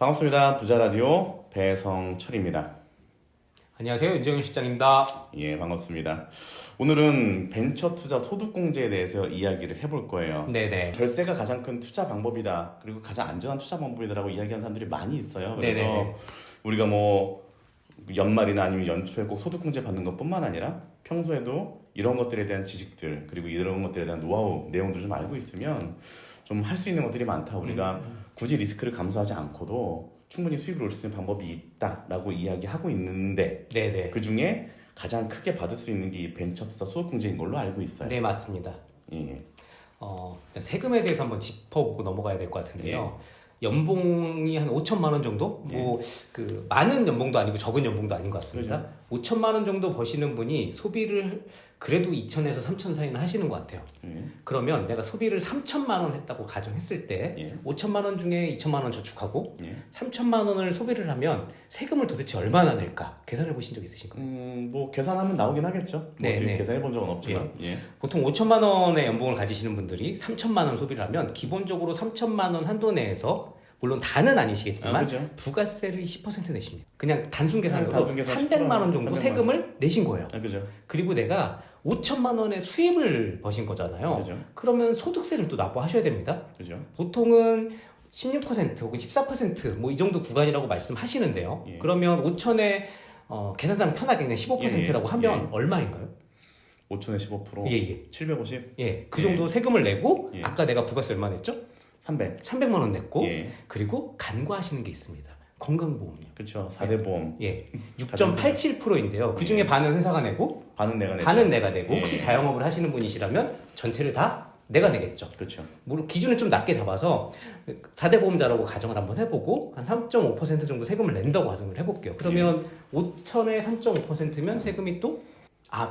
반갑습니다. 부자라디오 배성철입니다. 안녕하세요. 윤정현 실장입니다. 예, 반갑습니다. 오늘은 벤처 투자 소득공제에 대해서 이야기를 해볼 거예요. 네네. 절세가 가장 큰 투자 방법이다. 그리고 가장 안전한 투자 방법이다라고 이야기하는 사람들이 많이 있어요. 그래서 네네. 우리가 뭐 연말이나 아니면 연초에 꼭 소득공제 받는 것뿐만 아니라 평소에도 이런 것들에 대한 지식들 그리고 이런 것들에 대한 노하우 내용들을 좀 알고 있으면 좀 할 수 있는 것들이 많다. 우리가 굳이 리스크를 감수하지 않고도 충분히 수익을 올 수 있는 방법이 있다라고 이야기하고 있는데 네네. 그 중에 가장 크게 받을 수 있는 게 이 벤처 투자 소득공제인 걸로 알고 있어요. 네, 맞습니다. 예. 일단 세금에 대해서 한번 짚어보고 넘어가야 될 것 같은데요. 연봉이 한 5천만 원 정도? 뭐 그 많은 연봉도 아니고 적은 연봉도 아닌 것 같습니다. 5천만 원 정도 버시는 분이 소비를 그래도 2천에서 3천 사이는 하시는 것 같아요. 그러면 내가 소비를 3천만 원 했다고 가정했을 때 5천만 원 중에 2천만 원 저축하고 3천만 원을 소비를 하면 세금을 도대체 얼마나 낼까? 계산해 보신 적 있으신가요? 뭐 계산하면 나오긴 하겠죠. 뭐 네. 계산해 본 적은 없지만. 예. 보통 5천만 원의 연봉을 가지시는 분들이 3천만 원 소비를 하면 기본적으로 3천만 원 한도 내에서 물론 다는 아니시겠지만 그죠. 부가세를 10% 내십니다. 그냥 단순 계산으로 단순 계산 300만 원 300만 정도 원. 세금을 내신 거예요. 그죠. 그리고 내가 5천만 원의 수입을 버신 거잖아요. 그죠. 그러면 소득세를 또 납부하셔야 됩니다. 그죠. 보통은 16% 혹은 14%뭐 이 정도 구간이라고 말씀하시는데요. 예. 그러면 5천에 계산상 편하게 그냥 15%라고 하면 얼마인가요? 5천에 15%. 예. 750. 예, 그 정도 세금을 내고 예. 아까 내가 부가세 얼마 냈죠? 300. 300만 원 냈고 예. 그리고 간과하시는 게 있습니다. 건강보험료. 그렇죠. 4대 보험. 예, 6.87%인데요. 그 중에 반은 회사가 내고 반은 내가 내죠. 반은 내가 내고 예. 혹시 자영업을 하시는 분이시라면 전체를 다 내가 내겠죠. 그렇죠. 물론 기준을 좀 낮게 잡아서 4대 보험자라고 가정을 한번 해보고 한 3.5% 정도 세금을 낸다고 가정을 해볼게요. 그러면 5천에 3.5%면 세금이 또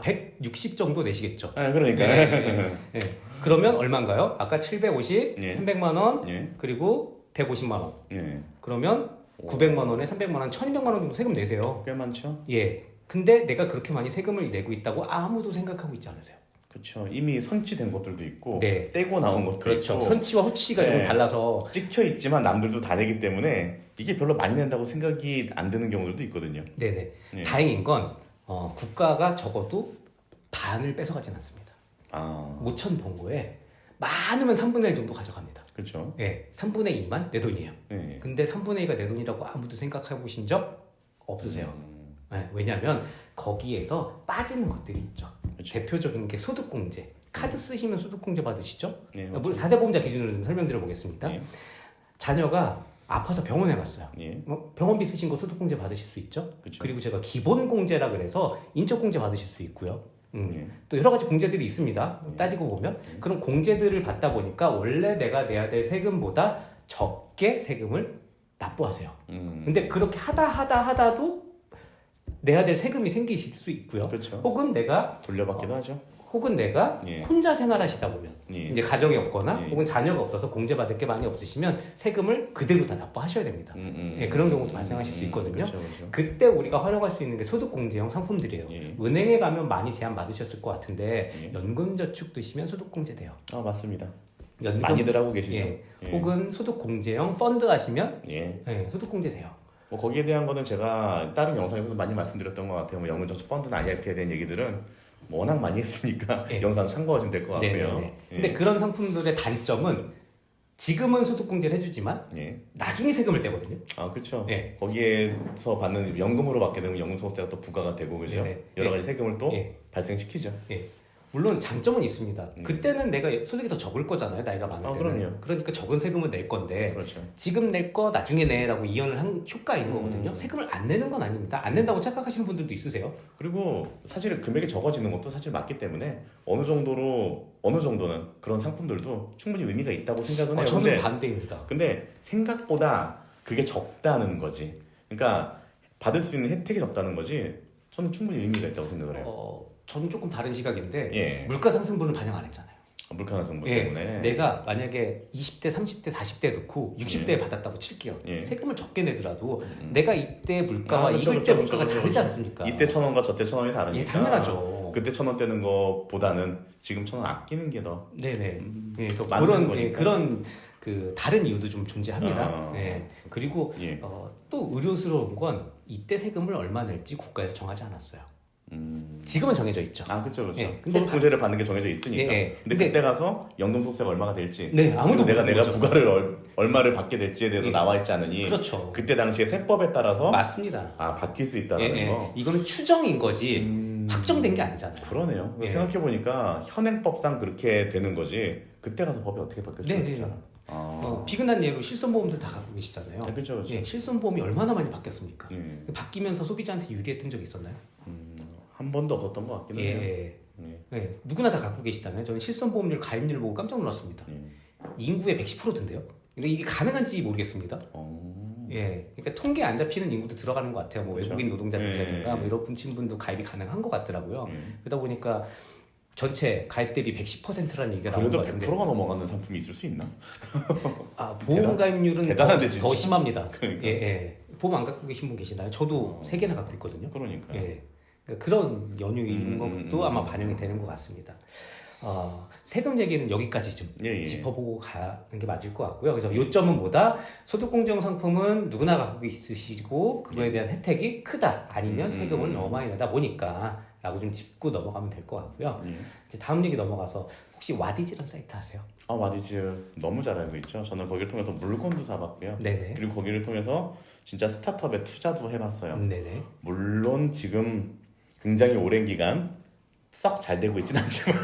160 정도 내시겠죠. 그러니까. 네. 그러면 얼마인가요? 아까 750, 예. 300만 원, 예. 그리고 150만 원. 예. 그러면 900만 원에 300만 원, 1200만 원 정도 세금 내세요. 꽤 많죠. 예. 근데 내가 그렇게 많이 세금을 내고 있다고 아무도 생각하고 있지 않으세요? 그렇죠. 이미 선취된 것들도 있고 네. 떼고 나온 것도 그렇죠. 있고 선치와 후치가 좀 네. 달라서 찍혀 있지만 남들도 다 내기 때문에 이게 별로 많이 낸다고 생각이 안 드는 경우들도 있거든요. 네네. 예. 다행인 건 국가가 적어도 반을 뺏어가진 않습니다. 5천 번 거에 많으면 3분의 1 정도 가져갑니다. 그렇죠. 예, 3분의 2만 내 돈이에요. 예. 근데 3분의 2가 내 돈이라고 아무도 생각해 보신 적 없으세요. 네, 왜냐하면 거기에서 빠지는 것들이 있죠. 그렇죠. 대표적인 게 소득공제. 카드 쓰시면 소득공제 받으시죠? 예, 물론 4대 보험자 기준으로 좀 설명드려 보겠습니다. 예. 자녀가 아파서 병원에 갔어요. 예. 병원비 쓰신 거 소득공제 받으실 수 있죠? 그렇죠. 그리고 제가 기본공제라 그래서 인적공제 받으실 수 있고요. 예. 또 여러 가지 공제들이 있습니다. 따지고 보면 그런 공제들을 받다 보니까 원래 내가 내야 될 세금보다 적게 세금을 납부하세요. 근데 그렇게 하다도 내야 될 세금이 생기실 수 있고요. 그렇죠. 혹은 내가 돌려받기도 하죠. 예. 혼자 생활하시다 보면 예. 이제 가정이 없거나 예. 혹은 자녀가 없어서 공제받을 게 많이 없으시면 세금을 그대로 다 납부하셔야 됩니다. 예, 그런 경우도 발생하실 수 있거든요. 그렇죠. 그때 우리가 활용할 수 있는 게 소득공제형 상품들이에요. 예. 은행에 가면 많이 제한 받으셨을 것 같은데 예. 연금저축 드시면 소득공제 돼요. 맞습니다. 연금, 많이들 하고 계시죠. 예. 예. 혹은 소득공제형 펀드 하시면 예. 소득공제 돼요. 뭐 거기에 대한 거는 제가 다른 영상에서도 많이 말씀드렸던 것 같아요. 뭐 연금저축 펀드나 IRP에 대한 얘기들은 뭐 워낙 많이 했으니까 예. 영상 참고하시면 될 것 같고요. 네네네. 예. 근데 그런 상품들의 단점은 지금은 소득공제를 해주지만 예. 나중에 세금을 떼거든요. 그렇죠. 예. 거기에서 받는 연금으로 받게 되면 연금소득세가 또 부과가 되고 그죠. 네네. 여러 가지 세금을 또 예. 발생시키죠. 예. 물론 장점은 있습니다. 그때는 내가 소득이 더 적을 거잖아요. 나이가 많을 때는. 그럼요. 그러니까 적은 세금을 낼 건데 그렇죠. 지금 낼 거 나중에 내라고 이연을 한 효과인 거거든요. 세금을 안 내는 건 아닙니다. 안 낸다고 착각하시는 분들도 있으세요. 그리고 사실 금액이 적어지는 것도 사실 맞기 때문에 어느 정도는 그런 상품들도 충분히 의미가 있다고 생각은 해요. 저는 근데 반대입니다. 생각보다 그게 적다는 거지. 그러니까 받을 수 있는 혜택이 적다는 거지. 저는 충분히 의미가 있다고 생각을 해요. 저는 조금 다른 시각인데 예. 물가 상승분을 반영 안 했잖아요. 물가나 정보 예, 때문에. 내가 만약에 20대, 30대, 40대 넣고 60대에 받았다고 칠게요. 예. 세금을 적게 내더라도 내가 이때 물가와 그렇죠, 이걸 때 그렇죠, 물가가 그렇죠, 다르지 그렇죠. 않습니까? 이때 1,000원과 저때 1,000원이 다르니까. 예, 당연하죠. 그때 1,000원 떼는 것보다는 지금 1,000원 아끼는 게 더. 네네. 예, 또 맞는 그런 거니까. 그런 그 다른 이유도 좀 존재합니다. 아. 예. 그리고 예. 또 의료스러운 건 이때 세금을 얼마 낼지 국가에서 정하지 않았어요. 음. 지금은 정해져 있죠. 아, 그렇죠, 그렇죠. 예, 근데 소득공제를 받는 게 정해져 있으니까. 예, 예. 근데 그때 가서 연금소득세가 얼마가 될지, 네, 아무도 내가 모르는 거죠. 부과를 얼마를 받게 될지에 대해서 예. 나와 있지 않으니, 그렇죠. 그때 당시에 세법에 따라서 맞습니다. 바뀔 수 예, 있다는 예. 거. 이거는 추정인 거지 확정된 게 아니잖아요. 그러네요. 예. 생각해 보니까 현행법상 그렇게 되는 거지. 그때 가서 법이 어떻게 바뀌었지? 네, 그렇지 네. 않아. 비근한 예로 실손보험들 다 갖고 계시잖아요. 네, 그렇죠, 그렇죠. 예, 실손보험이 얼마나 많이 바뀌었습니까? 예. 바뀌면서 소비자한테 유리했던 적이 있었나요? 한 번도 없었던 것 같긴 해요. 예. 예. 네, 누구나 다 갖고 계시잖아요. 저는 실손보험료 가입률 보고 깜짝 놀랐습니다. 예. 인구의 110%든데요. 이게 가능한지 모르겠습니다. 예, 그러니까 통계 안 잡히는 인구도 들어가는 것 같아요. 뭐 그렇죠. 외국인 노동자들이라든가 예. 뭐 이런 친분도 가입이 가능한 것 같더라고요. 예. 그러다 보니까 전체 가입 대비 110%라는 얘기가 나온 그래도 것 같은데, 100%가 넘어가는 상품이 있을 수 있나? 보험 가입률은 대단한데, 더 진짜. 심합니다. 그러니까. 예, 예. 보험 안 갖고 계신 분 계시나요? 저도 3개나 갖고 있거든요. 그러니까. 예. 그러니까 그런 연유인 것도 아마 반영이 되는 것 같습니다. 세금 얘기는 여기까지 좀 예, 예. 짚어보고 가는 게 맞을 것 같고요. 그래서 요점은 뭐다? 소득공정 상품은 누구나 갖고 있으시고 그거에 대한 혜택이 크다. 아니면 세금을 너무 많이 내다 보니까 라고 좀 짚고 넘어가면 될 것 같고요. 이제 다음 얘기 넘어가서 혹시 와디즈라는 사이트 아세요? 와디즈 너무 잘 알고 있죠. 저는 거기를 통해서 물건도 사봤고요. 네네. 그리고 거기를 통해서 진짜 스타트업에 투자도 해봤어요. 네네. 물론 지금 굉장히 오랜 기간 썩 잘 되고 있진 않지만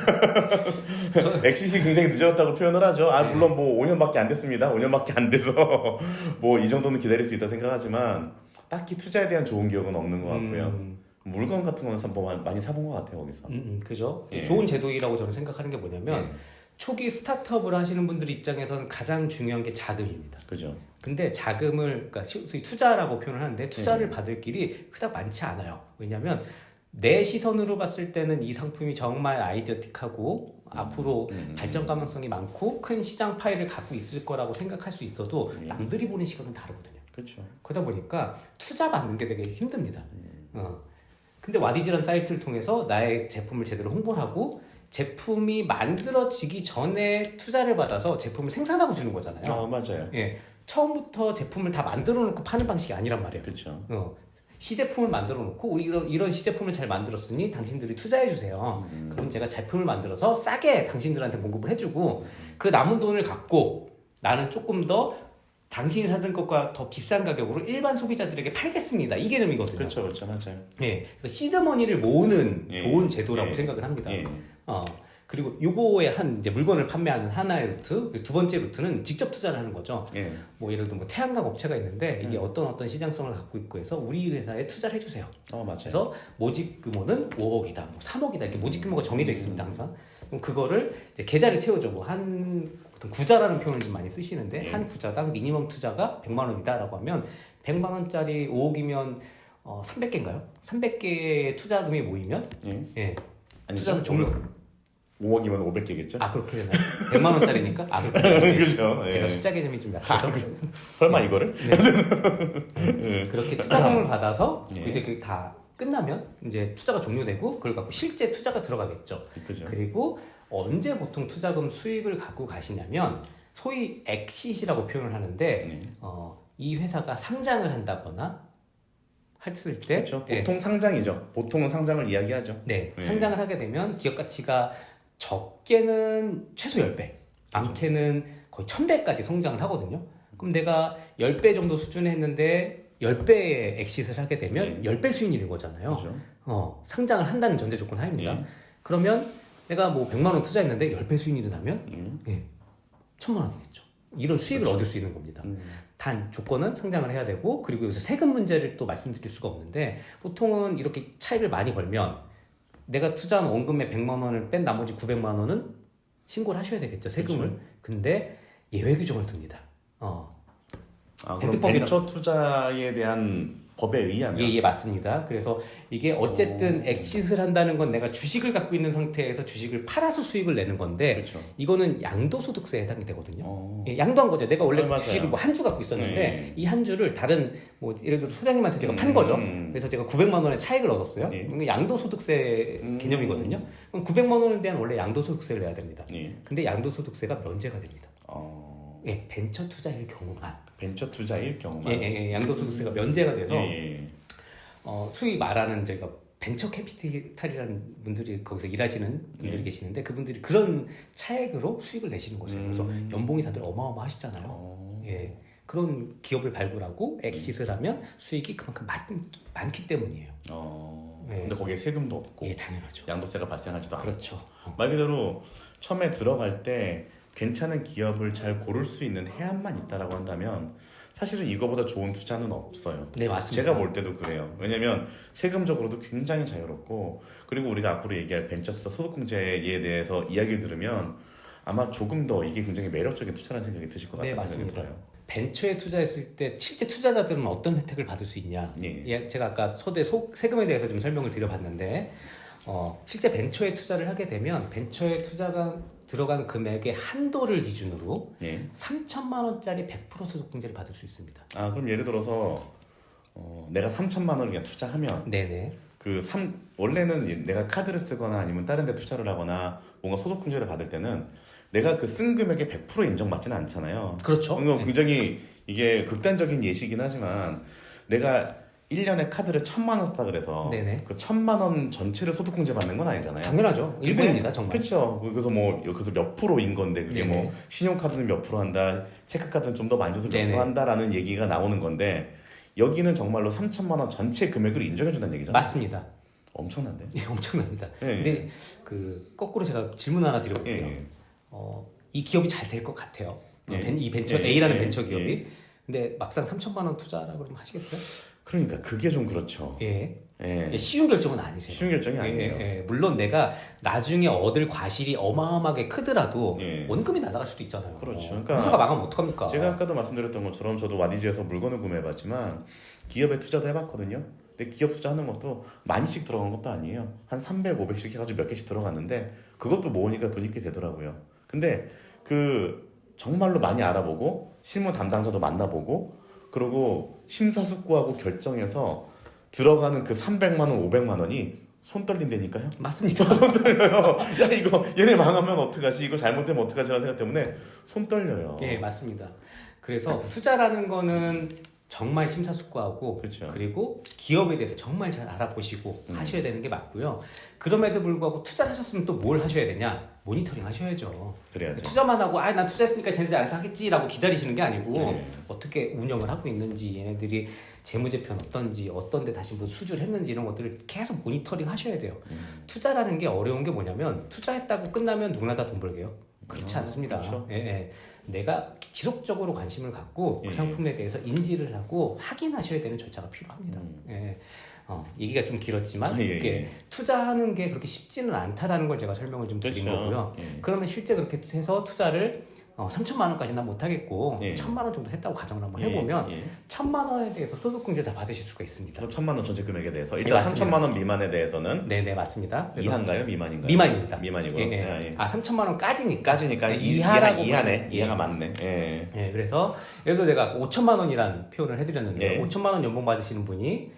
엑시시 굉장히 늦었다고 표현을 하죠. 네. 물론 뭐 5년밖에 안 됐습니다. 5년밖에 안 돼서 뭐 이 정도는 기다릴 수 있다 생각하지만 딱히 투자에 대한 좋은 기억은 없는 것 같고요. 물건 같은 거는 뭐 많이 사본 것 같아요 거기서. 그죠? 예. 좋은 제도이라고 저는 생각하는 게 뭐냐면 예. 초기 스타트업을 하시는 분들 입장에서는 가장 중요한 게 자금입니다. 그죠. 근데 자금을, 그러니까 소위 투자라고 표현을 하는데 투자를 받을 길이 그닥 많지 않아요. 왜냐하면 내 시선으로 봤을 때는 이 상품이 정말 아이디어틱하고 앞으로 발전 가능성이 많고 큰 시장 파일을 갖고 있을 거라고 생각할 수 있어도 남들이 보는 시각은 다르거든요. 그렇죠. 그러다 보니까 투자 받는 게 되게 힘듭니다. 근데 와디즈라는 사이트를 통해서 나의 제품을 제대로 홍보를 하고 제품이 만들어지기 전에 투자를 받아서 제품을 생산하고 주는 거잖아요. 맞아요. 예, 처음부터 제품을 다 만들어 놓고 파는 방식이 아니란 말이에요. 그렇죠. 시제품을 만들어 놓고 이런 시제품을 잘 만들었으니 당신들이 투자해 주세요. 그럼 제가 제품을 만들어서 싸게 당신들한테 공급을 해주고 그 남은 돈을 갖고 나는 조금 더 당신이 사던 것과 더 비싼 가격으로 일반 소비자들에게 팔겠습니다. 이 개념이거든요. 그렇죠, 그렇죠, 맞아요. 예, 그래서 시드머니를 모으는 좋은 제도라고 예. 생각을 합니다. 예. 그리고 요거의 이제 물건을 판매하는 하나의 루트, 두 번째 루트는 직접 투자를 하는 거죠. 예. 뭐 예를 들어 뭐 태양광 업체가 있는데 이게 어떤 시장성을 갖고 있고 해서 우리 회사에 투자를 해주세요. 맞아요. 그래서 모집 규모는 5억이다, 뭐 3억이다 이렇게 모집 규모가 정해져 있습니다 항상. 그럼 그거를 이제 계좌를 채워줘. 뭐 보통 구자라는 표현을 좀 많이 쓰시는데 한 구자당 미니멈 투자가 100만 원이다라고 하면 100만 원짜리 5억이면 300개인가요? 300개의 투자금이 모이면 예. 투자는 종료. 5억이면 500개겠죠? 그렇게 되나요? 100만 원짜리니까? 그렇게 그렇죠. 제가 예. 숫자 개념이 좀 약해서 설마 이거를? 그렇게 투자금을 받아서 예. 이제 그 다 끝나면 이제 투자가 종료되고 그걸 갖고 실제 투자가 들어가겠죠. 그죠. 그리고 언제 보통 투자금 수익을 갖고 가시냐면 소위 엑시시라고 표현을 하는데 이 회사가 상장을 한다거나 했을 때 그렇죠. 보통 상장이죠. 보통은 상장을 이야기하죠. 네, 네. 상장을 하게 되면 기업 가치가 적게는 최소 10배, 많게는 거의 1000배까지 성장을 하거든요. 그럼 내가 10배 정도 수준에 했는데 10배의 엑시트를 하게 되면 10배 수익률인 거잖아요. 그렇죠. 상장을 한다는 전제 조건 하입니다. 그러면 내가 뭐 100만 원 투자했는데 10배 수익률이 나면 1000만 원이겠죠. 이런 수익을 그렇죠. 얻을 수 있는 겁니다. 단 조건은 상장을 해야 되고 그리고 여기서 세금 문제를 또 말씀드릴 수가 없는데 보통은 이렇게 차익을 많이 벌면 내가 투자한 원금의 100만 원을 뺀 나머지 900만 원은 신고를 하셔야 되겠죠, 세금을. 그렇죠. 근데 예외 규정을 둡니다. 그럼 벤처 투자에 대한 법에 의하면. 예, 맞습니다. 그래서 이게 어쨌든 엑싯을 한다는 건 내가 주식을 갖고 있는 상태에서 주식을 팔아서 수익을 내는 건데 그렇죠. 이거는 양도소득세에 해당이 되거든요. 어. 예, 양도한 거죠. 내가 원래 맞아요. 주식을 뭐 한 주 갖고 있었는데 네. 이 한 주를 다른 뭐 예를 들어 소장님한테 제가 판 거죠. 그래서 제가 900만 원의 차익을 얻었어요. 네. 이거 양도소득세 개념이거든요. 그럼 900만 원에 대한 원래 양도소득세를 내야 됩니다. 예. 근데 양도소득세가 면제가 됩니다. 어. 예, 벤처 투자일 경우만. 벤처 투자일 경우만. 양도소득세가 면제가 돼서 예. 소위 말하는 저희가 벤처 캐피탈이라는 분들이 거기서 일하시는 분들이 예. 계시는데 그분들이 그런 차액으로 수익을 내시는 거죠. 그래서 연봉이 다들 어마어마하시잖아요. 예, 그런 기업을 발굴하고 엑싯을 하면 수익이 그만큼 많기 때문이에요. 예. 근데 거기에 세금도 없고 예, 당연하죠. 양도세가 발생하지도 않고. 그렇죠. 말 그대로 처음에 들어갈 때 괜찮은 기업을 잘 고를 수 있는 해안만 있다라고 한다면 사실은 이거보다 좋은 투자는 없어요. 네, 맞습니다. 제가 볼 때도 그래요. 왜냐면 세금적으로도 굉장히 자유롭고 그리고 우리가 앞으로 얘기할 벤처스 소득공제에 대해서 이야기를 들으면 아마 조금 더 이게 굉장히 매력적인 투자라는 생각이 드실 것 같아요. 네, 맞습니다. 벤처에 투자했을 때 실제 투자자들은 어떤 혜택을 받을 수 있냐? 예. 제가 아까 세금에 대해서 좀 설명을 드려봤는데 실제 벤처에 투자를 하게 되면 벤처에 투자가 들어간 금액의 한도를 기준으로 예. 3천만 원짜리 100% 소득공제를 받을 수 있습니다. 아 그럼 예를 들어서 내가 3천만 원을 그냥 투자하면 네네. 원래는 내가 카드를 쓰거나 아니면 다른 데 투자를 하거나 뭔가 소득공제를 받을 때는 내가 그 쓴 금액의 100% 인정받지는 않잖아요. 그렇죠. 그러니까 굉장히 이게 극단적인 예시긴 하지만 내가 1년에 카드를 1,000만 원 썼다 그래서 네네. 그 1,000만 원 전체를 소득공제 받는 건 아니잖아요. 당연하죠. 일부입니다, 정말. 그렇죠. 그래서 뭐 여기서 몇 프로인 건데 그게 네네. 뭐 신용카드는 몇 프로 한다, 체크카드는 좀 더 많이 줘서 몇 네네. 프로 한다라는 얘기가 나오는 건데 여기는 정말로 3,000만 원 전체 금액을 인정해준다는 얘기잖아요. 맞습니다. 엄청난데. 예, 엄청납니다. 예, 근데 거꾸로 제가 질문 하나 드려볼게요. 예. 이 기업이 잘 될 것 같아요. 예. 이 벤처 예, A라는 예, 벤처 기업이. 예. 근데 막상 3천만 원 투자라 그러면 하시겠어요? 그러니까 그게 좀 그렇죠. 예. 예. 쉬운 결정은 아니세요. 쉬운 결정이 아니에요. 물론 내가 나중에 얻을 과실이 어마어마하게 크더라도 예. 원금이 날아갈 수도 있잖아요. 그렇죠. 그러니까 회사가 망하면 어떡합니까? 제가 아까도 말씀드렸던 것처럼 저도 와디즈에서 물건을 구매해봤지만 기업에 투자도 해봤거든요. 근데 기업 투자하는 것도 많이씩 들어간 것도 아니에요. 한 300, 500씩 해가지고 몇 개씩 들어갔는데 그것도 모으니까 돈이 꽤 되더라고요. 근데 정말로 많이 알아보고 실무 담당자도 만나보고 그리고 심사숙고하고 결정해서 들어가는 그 300만 원, 500만 원이 손 떨린다니까요. 맞습니다. 손 떨려요. 야 이거 얘네 망하면 어떡하지? 이거 잘못되면 어떡하지라는 생각 때문에 손 떨려요. 예, 맞습니다. 그래서 투자라는 거는 정말 심사숙고하고 그렇죠. 그리고 기업에 대해서 정말 잘 알아보시고 하셔야 되는 게 맞고요. 그럼에도 불구하고 투자를 하셨으면 또 뭘 하셔야 되냐? 모니터링 하셔야죠. 그래야죠. 투자만 하고 난 투자했으니까 쟤네들 알아서 하겠지라고 기다리시는 게 아니고 네. 어떻게 운영을 하고 있는지 얘네들이 재무제표는 어떤지 어떤 데 다시 무슨 수주를 했는지 이런 것들을 계속 모니터링 하셔야 돼요. 투자라는 게 어려운 게 뭐냐면 투자했다고 끝나면 누구나 다 돈 벌게요. 그렇지 않습니다. 그렇죠. 예. 내가 지속적으로 관심을 갖고 그 예. 상품에 대해서 인지를 하고 확인하셔야 되는 절차가 필요합니다. 예. 얘기가 좀 길었지만 예, 이게 예. 투자하는 게 그렇게 쉽지는 않다라는 걸 제가 설명을 좀 드린 그렇죠. 거고요. 예. 그러면 실제 그렇게 해서 투자를 3천만 원까지는 못하겠고 예. 1,000만 원 정도 했다고 가정을 한번 예, 해보면 예. 1,000만 원에 대해서 소득공제 다 받으실 수가 있습니다. 1,000만 원 전체 금액에 대해서 네, 일단 맞습니다. 3천만 원 미만에 대해서는 네네 맞습니다. 그래서 이하인가요? 미만인가요? 미만입니다. 미만이고요. 예, 예. 예, 예. 3천만 원까지니까. 까지니까 네, 이하라고 이하네. 보시면- 이하가 맞네. 예. 예, 그래서 내가 5천만 원이란 표현을 해드렸는데 예. 5천만 원 연봉 받으시는 분이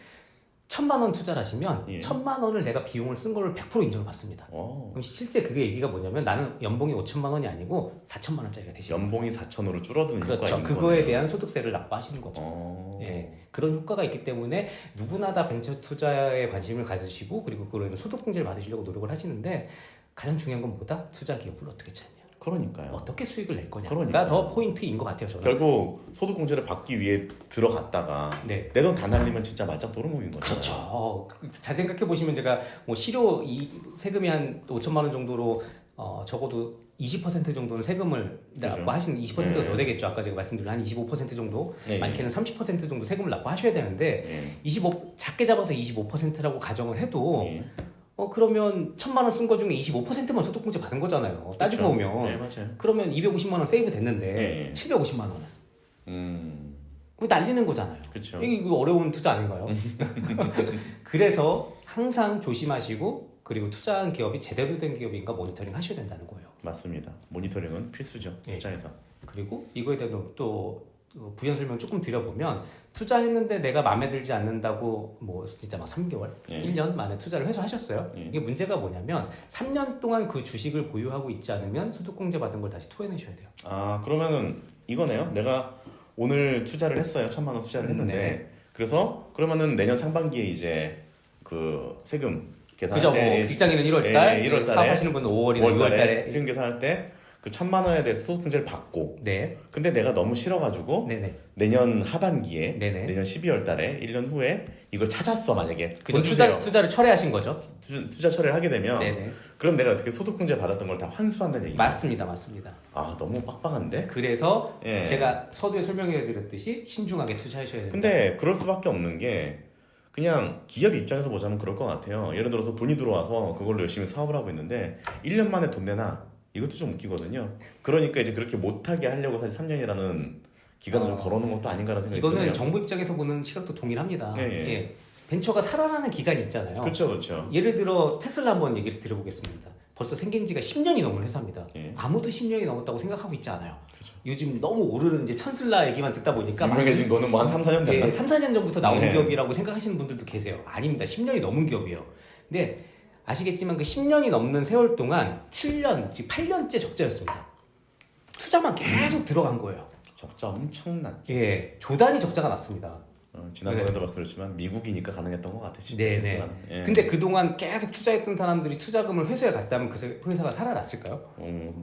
1,000만 원 투자를 하시면 예. 1,000만 원을 내가 비용을 쓴 거를 100% 인정을 받습니다. 그럼 실제 그게 얘기가 뭐냐면 나는 연봉이 5천만 원이 아니고 4천만 원짜리가 되시는 거예요. 연봉이 4천으로 줄어드는 효과가 그렇죠. 있는 그거에 거네요. 대한 소득세를 납부하시는 거죠. 예, 그런 효과가 있기 때문에 누구나 다 벤처 투자에 관심을 가지시고 그리고 그런 소득공제를 받으시려고 노력을 하시는데 가장 중요한 건 뭐다? 투자 기업을 어떻게 찾냐? 그러니까 어떻게 수익을 낼 거냐가 그러니까요. 더 포인트인 것 같아요. 저는. 결국 소득공제를 받기 위해 들어갔다가 네. 내 돈 다 날리면 진짜 말짝 도루묵인 거죠. 그렇죠. 잘 생각해 보시면 제가 뭐 실효 세금이 한 5천만 원 정도로 적어도 20% 정도는 세금을 그죠. 납부하시는 20%가 네. 더 되겠죠. 아까 제가 말씀드린 한 25% 정도, 네. 많게는 30% 정도 세금을 납부하셔야 되는데 예. 25 작게 잡아서 25%라고 가정을 해도 예. 그러면 1,000만 원 쓴 거 중에 25%만 소득공제 받은 거잖아요. 따지고 보면 네, 맞아요. 그러면 250만 원 세이브 됐는데 네. 750만 원은 그럼 날리는 거잖아요. 그렇죠. 이거 어려운 투자 아닌가요? 그래서 항상 조심하시고 그리고 투자한 기업이 제대로 된 기업인가 모니터링 하셔야 된다는 거예요. 맞습니다. 모니터링은 필수죠. 예. 투자에서. 그리고 이거에 대한 또 부연 설명 조금 드려보면 투자했는데 내가 마음에 들지 않는다고 뭐 진짜 막 3개월, 예. 1년 만에 투자를 회수하셨어요. 예. 이게 문제가 뭐냐면 3년 동안 그 주식을 보유하고 있지 않으면 소득공제 받은 걸 다시 토해내셔야 돼요. 아 그러면은 이거네요. 내가 오늘 투자를 했어요. 1,000만 원 투자를 했는데 네. 그래서 그러면은 내년 상반기에 이제 그 세금 계산할 그죠? 때 뭐 직장인은 1월달, 1월 달에 사업하시는 분은 5월이나 5월 6월달에 달에 세금 계산할 때 그 1,000만 원에 대해서 소득공제를 받고 네, 근데 내가 너무 싫어가지고 네네. 내년 하반기에 네네. 내년 12월 달에 1년 후에 이걸 찾았어 만약에 그죠? 돈 주세요. 투자를 철회하신 거죠? 투자 처리를 하게 되면 네네. 그럼 내가 어떻게 소득공제 받았던 걸 다 환수한다는 얘기죠. 맞습니다, 맞습니다. 아 너무 빡빡한데? 그래서 예. 제가 서두에 설명해드렸듯이 신중하게 투자하셔야 된다. 근데 그럴 수밖에 없는 게 그냥 기업 입장에서 보자면 그럴 것 같아요. 예를 들어서 돈이 들어와서 그걸로 열심히 사업을 하고 있는데 1년 만에 돈 내나 이것도 좀 웃기거든요. 그러니까 이제 그렇게 못하게 하려고 사실 3년이라는 기간을 좀 걸어놓은 것도 아닌가라는 생각이 이거는 드네요. 정부 입장에서 보는 시각도 동일합니다. 예, 예. 예. 벤처가 살아나는 기간이 있잖아요. 그렇죠, 그렇죠. 예를 들어 테슬라 한번 얘기를 드려보겠습니다. 벌써 생긴 지가 10년이 넘은 회사입니다. 예. 아무도 10년이 넘었다고 생각하고 있지 않아요. 그렇죠. 요즘 너무 오르는 이제 천슬라 얘기만 듣다 보니까 유명해진 거는 뭐 한 3, 4년 됐나? 예, 3, 4년 전부터 나온 네. 기업이라고 생각하시는 분들도 계세요. 아닙니다. 10년이 넘은 기업이에요. 근데 아시겠지만 그 10년이 넘는 세월 동안 7년, 즉 8년째 적자였습니다. 투자만 계속 들어간 거예요. 적자 엄청났죠. 예, 조단위 적자가 났습니다. 지난번에도 말씀드렸지만 미국이니까 가능했던 것 같아요. 진짜 네네. 테슬라는. 예. 근데 그동안 계속 투자했던 사람들이 투자금을 회수해 갔다면 그 회사가 살아났을까요?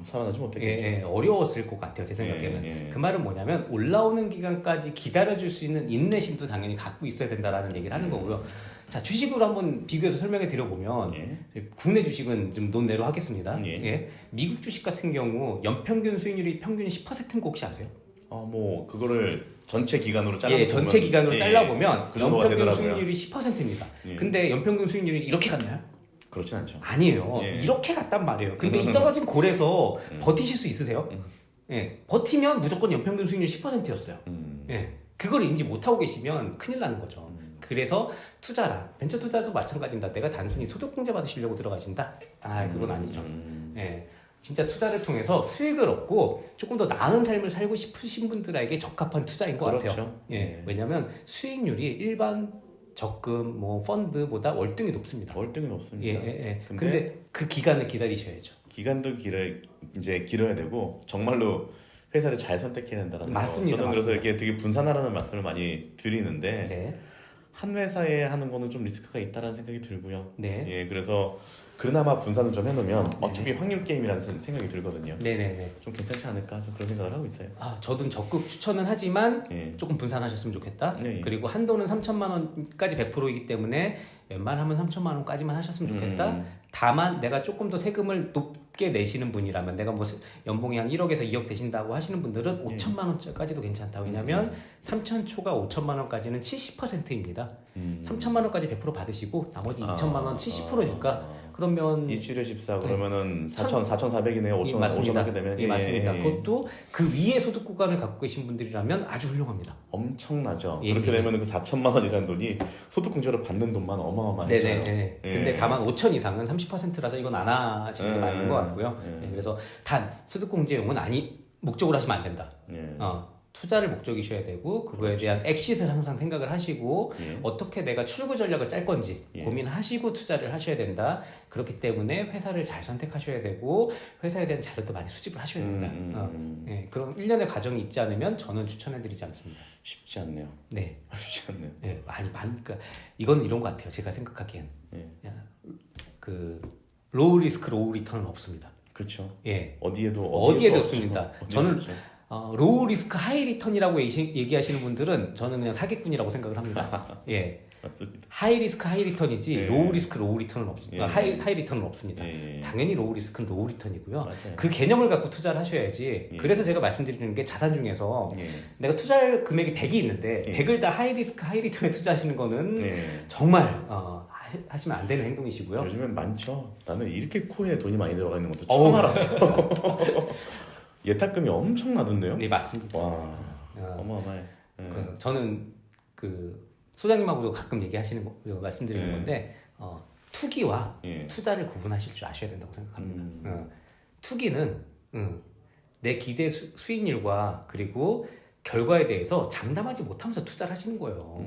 살아나지 못했겠죠. 예, 어려웠을 것 같아요. 제 생각에는. 예. 그 말은 뭐냐면 올라오는 기간까지 기다려줄 수 있는 인내심도 당연히 갖고 있어야 된다라는 얘기를 하는 거고요. 자, 주식으로 한번 비교해서 설명해 드려보면 국내 주식은 좀 논대로 하겠습니다. 예. 미국 주식 같은 경우 연평균 수익률이 평균 10%인 거 혹시 아세요? 뭐 그거를 전체 기간으로 잘라 예, 전체 기간으로 잘라보면 그 정도가 연평균 되더라고요. 수익률이 10%입니다. 예. 근데 연평균 수익률이 이렇게 갔나요? 그렇진 않죠. 아니에요. 예. 이렇게 갔단 말이에요. 근데 이 떨어진 골에서 버티실 수 있으세요? 예, 버티면 무조건 연평균 수익률 10%였어요. 예, 그걸 인지 못하고 계시면 큰일 나는 거죠. 그래서 투자라 벤처 투자도 마찬가지입니다. 내가 단순히 소득공제 받으시려고 들어가신다? 그건 아니죠. 예, 진짜 투자를 통해서 수익을 얻고 조금 더 나은 삶을 살고 싶으신 분들에게 적합한 투자인 것 그렇죠. 같아요. 예, 네. 왜냐하면 수익률이 일반 적금, 뭐 펀드보다 월등히 높습니다. 월등히 높습니다. 예. 근데 그 기간을 기다리셔야죠. 기간도 길어야 되고 정말로 회사를 잘 선택해야 된다는 맞습니다. 거. 저는 그래서 이렇게 되게 분산하라는 말씀을 많이 드리는데 네. 한 회사에 하는 거는 좀 리스크가 있다는 생각이 들고요. 네. 예, 그래서 그나마 분산을 좀 해놓으면 어차피 확률 게임이라는 생각이 들거든요. 네네네. 좀 괜찮지 않을까 좀 그런 생각을 하고 있어요. 저도 적극 추천은 하지만 예. 조금 분산하셨으면 좋겠다. 예. 그리고 한도는 3천만 원까지 100%이기 때문에 웬만하면 3천만 원까지만 하셨으면 좋겠다. 다만 내가 조금 더 세금을 높게 내시는 분이라면 내가 뭐 연봉이 한 1억에서 2억 되신다고 하시는 분들은 5천만 원까지도 괜찮다. 왜냐면 3천 초가 5천만 원까지는 70%입니다. 3천만 원까지 100% 받으시고 나머지 2천만 원 70%니까 그러면 27에 14 그러면은 4,400이네요. 5천 맞습니다. 하게 되면 맞습니다. 그것도 그 위에 소득 구간을 갖고 계신 분들이라면 아주 훌륭합니다. 엄청나죠. 예, 그렇게 예. 되면 그 4천만 원이라는 돈이 소득공제로 받는 돈만 어마어마해져요. 네네. 예. 근데 다만 5천 이상은 30%라서 이건 안 하시는 게 맞는 것 같고요. 예. 그래서 단 소득공제용은 목적으로 하시면 안 된다. 예. 투자를 목적이셔야 되고 그거에 대한 엑싯을 항상 생각을 하시고 예. 어떻게 내가 출구 전략을 짤 건지 예. 고민하시고 투자를 하셔야 된다. 그렇기 때문에 회사를 잘 선택하셔야 되고 회사에 대한 자료도 많이 수집을 하셔야 된다. 예, 그런 일련의 과정이 있지 않으면 저는 추천해드리지 않습니다. 쉽지 않네요. 네, 쉽지 않네요. 네, 그러니까 이건 이런 것 같아요. 제가 생각하기엔 예. 그 로우 리스크 로우 리턴은 없습니다. 그렇죠. 예, 어디에도 없습니다. 없죠. 저는 없죠. 로우 리스크 하이 리턴이라고 얘기하시는 분들은 저는 그냥 사기꾼이라고 생각을 합니다. 예, 맞습니다. 하이 리스크 하이 리턴이지 예. 로우 리스크 로우 리턴은 없습니다. 예. 하이 리턴은 없습니다. 예. 당연히 로우 리스크는 로우 리턴이고요. 맞아요. 그 개념을 갖고 투자를 하셔야지. 예. 그래서 제가 말씀드리는 게 자산 중에서 예. 내가 투자할 금액이 100이 있는데 예. 100을 다 하이 리스크 하이 리턴에 투자하시는 거는 예. 정말 하시면 안 되는 행동이시고요. 요즘엔 많죠. 나는 이렇게 코에 돈이 많이 들어가 있는 것도 어우. 처음 알았어. 예탁금이 엄청 나던데요? 네, 맞습니다. 와, 어마어마해. 저는 그 소장님하고도 가끔 얘기하시는 거 말씀드리는 건데 투기와 투자를 구분하실 줄 아셔야 된다고 생각합니다. 투기는 내 기대 수익률과 그리고 결과에 대해서 장담하지 못하면서 투자를 하시는 거예요.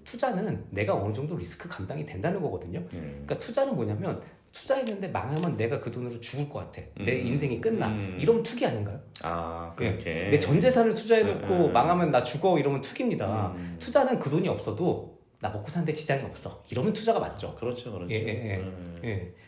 투자는 내가 어느 정도 리스크 감당이 된다는 거거든요. 그러니까 투자는 뭐냐면 투자했는데 망하면 내가 그 돈으로 죽을 것 같아. 내 인생이 끝나. 이러면 투기 아닌가요? 아, 그렇게. 내 전 재산을 투자해놓고 망하면 나 죽어 이러면 투기입니다. 투자는 그 돈이 없어도 나 먹고 사는데 지장이 없어. 이러면 투자가 맞죠. 그렇죠, 그렇죠. 예.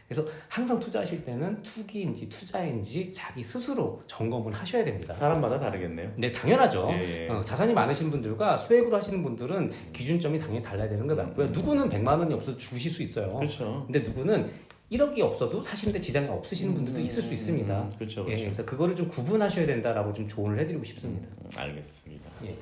그래서 항상 투자하실 때는 투기인지 투자인지 자기 스스로 점검을 하셔야 됩니다. 사람마다 다르겠네요. 네, 당연하죠. 예. 자산이 많으신 분들과 소액으로 하시는 분들은 기준점이 당연히 달라야 되는 게 맞고요. 누구는 100만 원이 없어도 죽으실 수 있어요. 그렇죠. 근데 누구는 1억이 없어도 사시는데 지장이 없으시는 분들도 있을 수 있습니다. 그렇죠, 예, 그렇죠. 그래서 그거를 좀 구분하셔야 된다라고 좀 조언을 해드리고 싶습니다. 알겠습니다. 예.